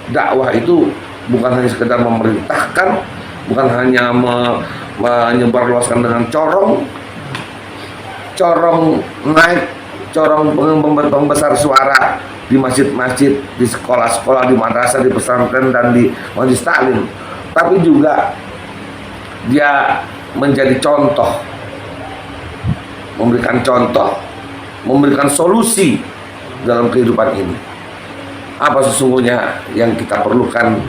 Dakwah itu bukan hanya sekedar memerintahkan, bukan hanya menyebarluaskan dengan corong naik, corong pembesar suara di masjid-masjid, di sekolah-sekolah, di madrasah, di pesantren, dan di majelis taklim, tapi juga dia menjadi contoh, memberikan solusi dalam kehidupan ini. Apa sesungguhnya yang kita perlukan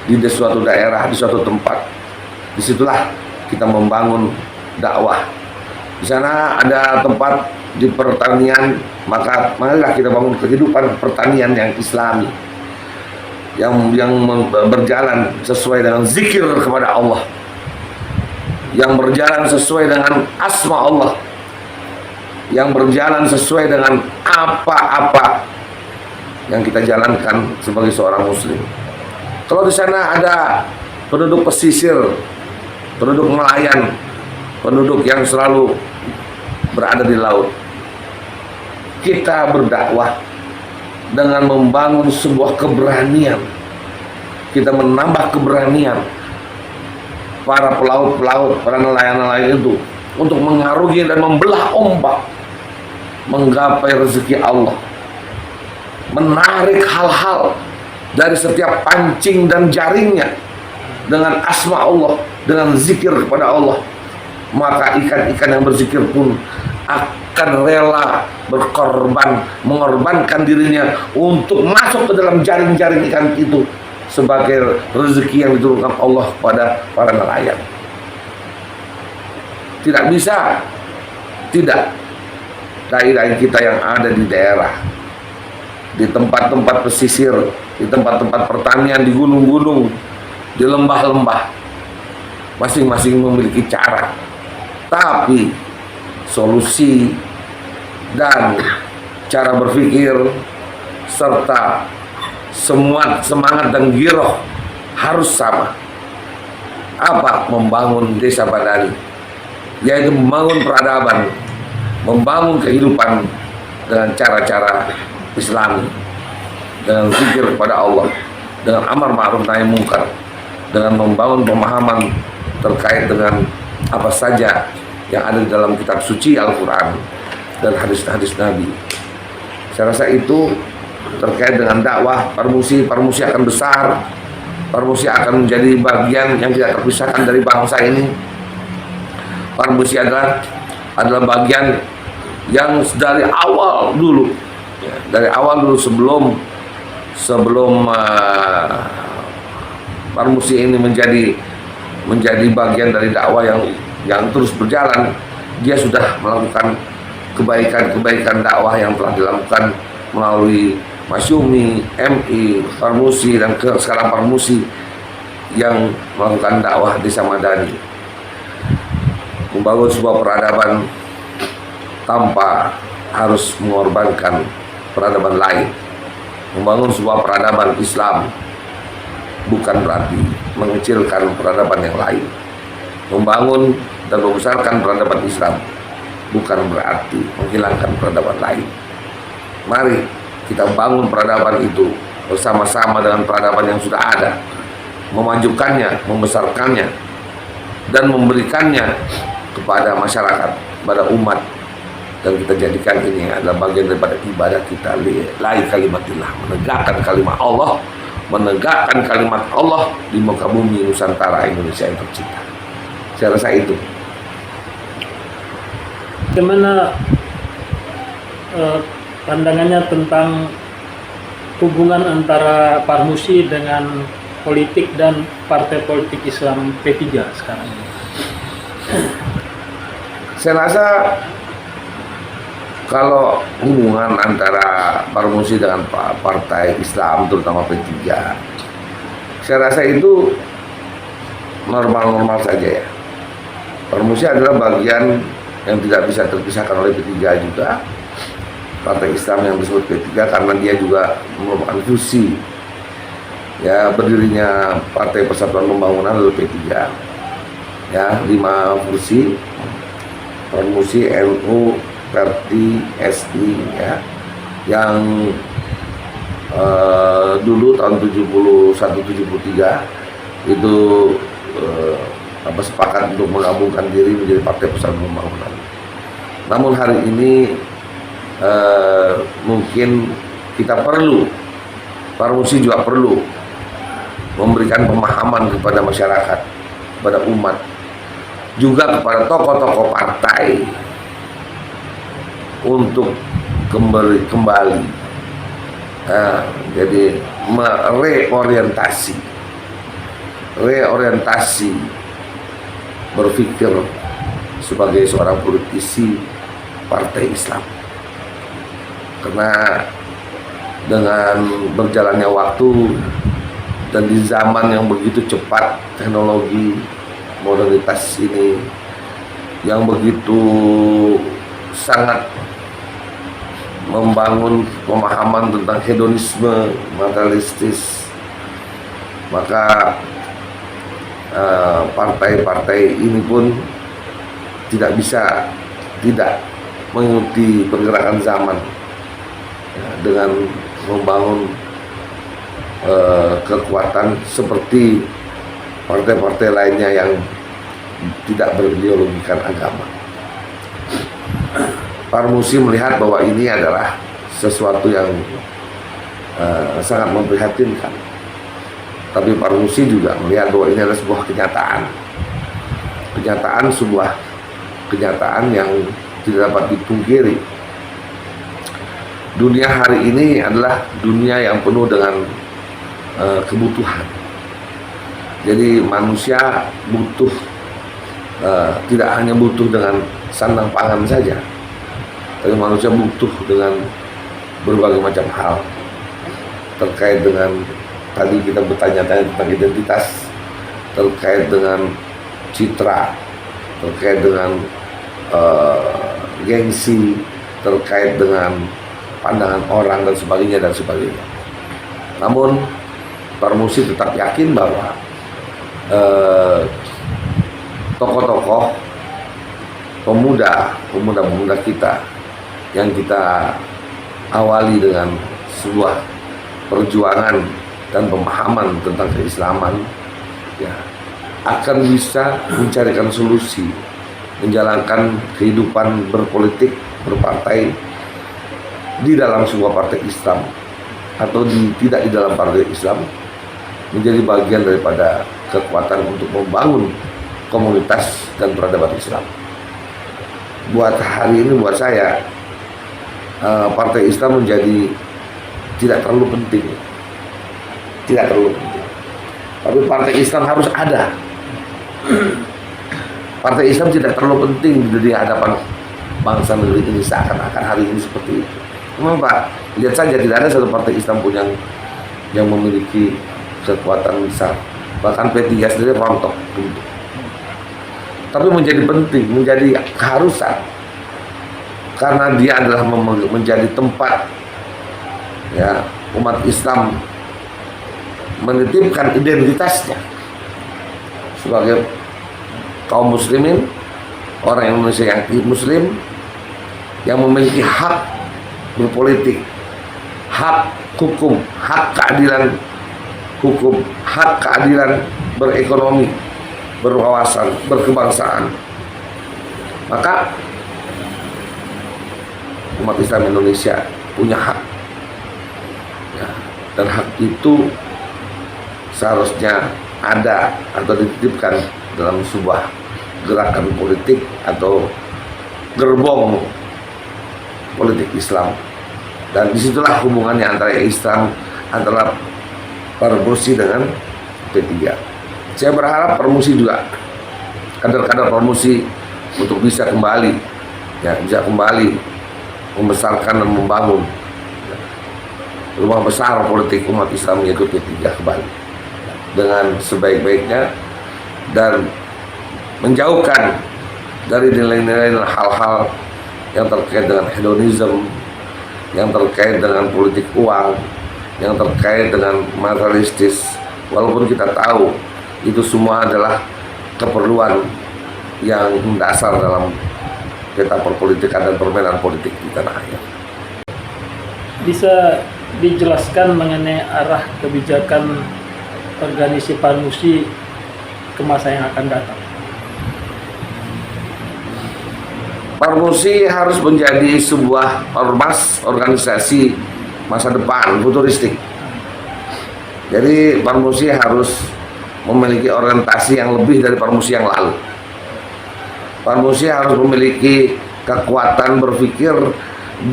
di suatu daerah, di suatu tempat. Disitulah kita membangun dakwah. Di sana ada tempat di pertanian, maka marilah kita bangun kehidupan pertanian yang Islami, yang berjalan sesuai dengan zikir kepada Allah, yang berjalan sesuai dengan asma Allah, yang berjalan sesuai dengan apa-apa yang kita jalankan sebagai seorang muslim. Kalau di sana ada penduduk pesisir, penduduk nelayan, penduduk yang selalu berada di laut. Kita berdakwah dengan membangun sebuah keberanian. Kita menambah keberanian para pelaut-pelaut, para nelayan-nelayan itu untuk mengarungi dan membelah ombak, menggapai rezeki Allah, menarik hal-hal dari setiap pancing dan jaringnya dengan asma Allah, dengan zikir kepada Allah. Maka ikan-ikan yang berzikir pun akan rela berkorban, mengorbankan dirinya untuk masuk ke dalam jaring-jaring ikan itu sebagai rezeki yang diturunkan Allah kepada para nelayan. Tidak bisa tidak dai-dai kita yang ada di daerah, di tempat-tempat pesisir, di tempat-tempat pertanian, di gunung-gunung, di lembah-lembah, masing-masing memiliki cara, tapi solusi dan cara berpikir serta semua semangat dan giroh harus sama. Apa? Membangun desa Badani, yaitu membangun peradaban, membangun kehidupan dengan cara-cara Islami, dengan zikir kepada Allah, dengan amar ma'ruf nahi munkar, dengan membangun pemahaman terkait dengan apa saja yang ada di dalam kitab suci Al-Quran dan hadis-hadis Nabi. Saya rasa itu terkait dengan dakwah. Parmusi akan besar, Parmusi akan menjadi bagian yang tidak terpisahkan dari bangsa ini. Parmusi adalah bagian yang dari awal dulu, ya, dari awal dulu sebelum Parmusi ini menjadi bagian dari dakwah yang terus berjalan. Dia sudah melakukan kebaikan dakwah yang telah dilakukan melalui Masyumi, MI, Parmusi, dan sekarang Parmusi yang melakukan dakwah desa Madani, membangun sebuah peradaban tanpa harus mengorbankan peradaban lain. Membangun sebuah peradaban Islam bukan berarti mengecilkan peradaban yang lain. Membangun dan membesarkan peradaban Islam bukan berarti menghilangkan peradaban lain. Mari kita bangun peradaban itu bersama-sama dengan peradaban yang sudah ada, memajukannya, membesarkannya, dan memberikannya kepada masyarakat, kepada umat, dan kita jadikan ini adalah bagian daripada ibadah kita, lillahi kalimatillah, menegakkan kalimat Allah, menegakkan kalimat Allah di muka bumi Nusantara Indonesia yang tercinta. Saya rasa itu. Bagaimana pandangannya tentang hubungan antara Parmusi dengan politik dan partai politik Islam P3 sekarang ini? Saya rasa kalau hubungan antara Parmusi dengan partai Islam, terutama P3, saya rasa itu normal-normal saja ya. Parmusi adalah bagian yang tidak bisa terpisahkan oleh P3 juga. Partai Islam yang disebut P3 karena dia juga merupakan fusi, ya, berdirinya Partai Persatuan Pembangunan lalu P3, ya, 5 fusi, Parmusi, NU, Perti, SI, ya, yang dulu tahun 71-73 itu sepakat untuk menggabungkan diri menjadi Partai Persatuan Pembangunan. Namun hari ini mungkin kita perlu, Parmusi juga perlu memberikan pemahaman kepada masyarakat, kepada umat, juga kepada tokoh-tokoh partai untuk kembali jadi reorientasi berpikir sebagai seorang politisi partai Islam. Karena dengan berjalannya waktu dan di zaman yang begitu cepat, teknologi modernitas ini yang begitu sangat membangun pemahaman tentang hedonisme materialistis, maka partai-partai ini pun tidak bisa tidak mengikuti pergerakan zaman, ya, dengan membangun kekuatan seperti partai-partai lainnya yang tidak berideologikan agama. Parmusi melihat bahwa ini adalah sesuatu yang sangat memprihatinkan. Tapi Parmusi juga melihat bahwa ini adalah sebuah kenyataan yang tidak dapat dipungkiri. Dunia hari ini adalah dunia yang penuh dengan kebutuhan. Jadi manusia butuh, tidak hanya butuh dengan sandang pangan saja, tapi manusia butuh dengan berbagai macam hal terkait dengan, tadi kita bertanya-tanya tentang identitas, terkait dengan citra, terkait dengan gengsi, terkait dengan pandangan orang dan sebagainya dan sebagainya. Namun Parmusi tetap yakin bahwa tokoh-tokoh pemuda kita yang kita awali dengan sebuah perjuangan dan pemahaman tentang keislaman, ya, akan bisa mencarikan solusi, menjalankan kehidupan berpolitik, berpartai di dalam sebuah partai Islam atau tidak di dalam partai Islam, menjadi bagian daripada kekuatan untuk membangun komunitas dan peradaban Islam. Buat hari ini, buat saya, partai Islam menjadi tidak terlalu penting. Tapi partai Islam harus ada. Partai Islam tidak terlalu penting di hadapan bangsa negeri ini seakan-akan hari ini seperti itu. Memang Pak, lihat saja tidak ada satu partai Islam pun yang memiliki kekuatan besar. Bahkan P3 sendiri rontok. Tapi menjadi penting, menjadi keharusan, karena dia adalah menjadi tempat, ya, umat Islam menitipkan identitasnya sebagai kaum muslimin, orang Indonesia yang muslim, yang memiliki hak berpolitik, hak hukum, hak keadilan hukum, hak keadilan berekonomi, berwawasan, berkebangsaan. Maka umat Islam Indonesia punya hak, ya, dan hak itu seharusnya ada atau dititipkan dalam sebuah gerakan politik atau gerbong politik Islam. Dan disitulah hubungannya antara Islam, antara Parmusi dengan P3. Saya berharap Parmusi juga, kader-kader Parmusi, untuk bisa kembali, ya, bisa kembali membesarkan dan membangun rumah besar politik umat Islam, yaitu P3 kembali dengan sebaik-baiknya, dan menjauhkan dari nilai-nilai dan hal-hal yang terkait dengan hedonisme, yang terkait dengan politik uang, yang terkait dengan materialistis. Walaupun kita tahu itu semua adalah keperluan yang mendasar dalam peta perpolitikan dan permainan politik di tanah air. Bisa dijelaskan mengenai arah kebijakan organisasi Parmusi ke masa yang akan datang? Parmusi harus menjadi sebuah ormas, organisasi masa depan, futuristik. Jadi Parmusi harus memiliki orientasi yang lebih dari Parmusi yang lalu. Parmusi harus memiliki kekuatan berpikir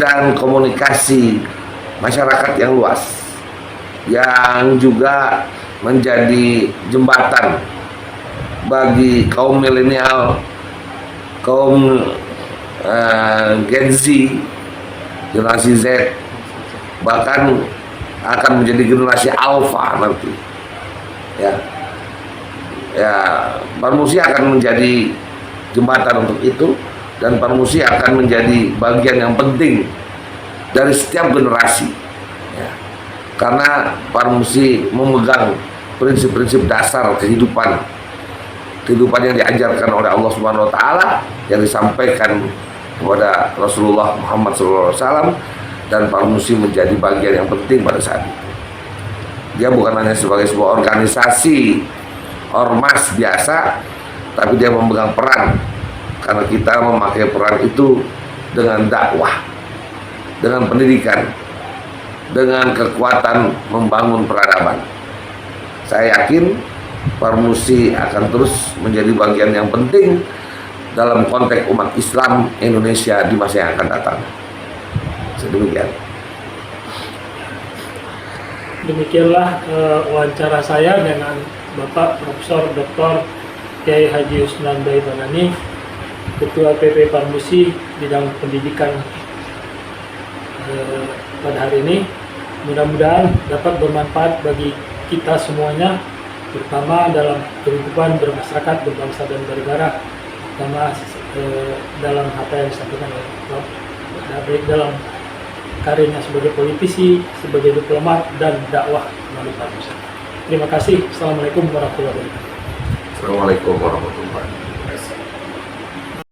dan komunikasi masyarakat yang luas, yang juga menjadi jembatan bagi kaum milenial, kaum Gen Z, generasi Z, bahkan akan menjadi generasi Alpha nanti. Ya, Parmusi akan menjadi jembatan untuk itu, dan Parmusi akan menjadi bagian yang penting dari setiap generasi. Ya, karena Parmusi memegang prinsip-prinsip dasar kehidupan kehidupan yang diajarkan oleh Allah Subhanahu wa taala yang disampaikan kepada Rasulullah Muhammad SAW, dan Parmusi menjadi bagian yang penting pada saat itu. Dia bukan hanya sebagai sebuah organisasi ormas biasa, tapi dia memegang peran, karena kita memakai peran itu dengan dakwah, dengan pendidikan, dengan kekuatan membangun peradaban. Saya yakin Parmusi akan terus menjadi bagian yang penting dalam konteks umat Islam Indonesia di masa yang akan datang. Sedemikian. Demikianlah wawancara saya dengan Bapak Profesor Dr. Kiai Haji Husnan Bey Fanani, Ketua PP Parmusi bidang pendidikan pada hari ini. Mudah-mudahan dapat bermanfaat bagi kita semuanya, terutama dalam kehidupan bermasyarakat, berbangsa dan bernegara, terutama dalam apa yang disampaikan oleh Prof. Baik dalam karirnya sebagai politisi, sebagai diplomat, dan dakwah melalui Parmusi. Terima kasih. Assalamualaikum warahmatullahi wabarakatuh. Assalamualaikum warahmatullahi wabarakatuh.